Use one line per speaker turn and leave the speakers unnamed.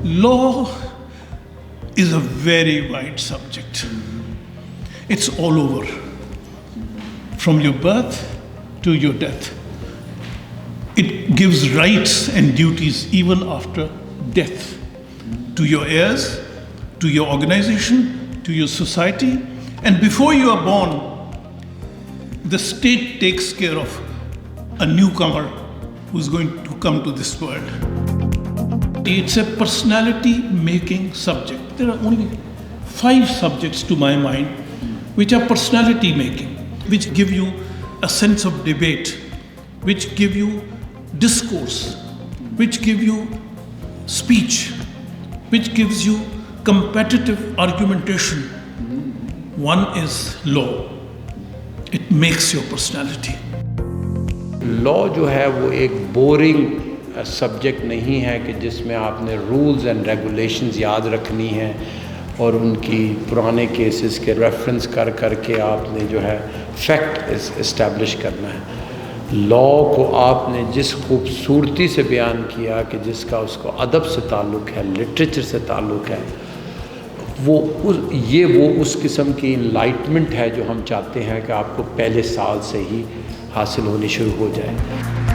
Law is a very wide subject. It's all over, from your birth to your death. It gives rights and duties even after death to your heirs, to your organization, to your society. And before you are born, the state takes care of a newcomer who's going to come to this world. It's a personality-making subject. There are only 5 subjects to my mind which are personality-making, which give you a sense of debate, which give you discourse, which give you speech, which gives you competitive argumentation. One is law. It makes your personality.
Law जो है वो एक boring subject नहीं है कि जिसमें आपने rules and regulations याद रखनी है और उनकी पुराने केसेस के रेफरेंस कर करके आपने जो है फैक्ट इस्टेब्लिश करना है। लॉ को आपने जिस खूबसूरती से बयान किया कि जिसका उसको अदब से ताल्लुक़ है, लिटरेचर से ताल्लुक़ है, वो उस किस्म की इनलाइटमेंट है जो हम चाहते हैं कि आपको पहले साल से ही हासिल होनी शुरू हो जाए।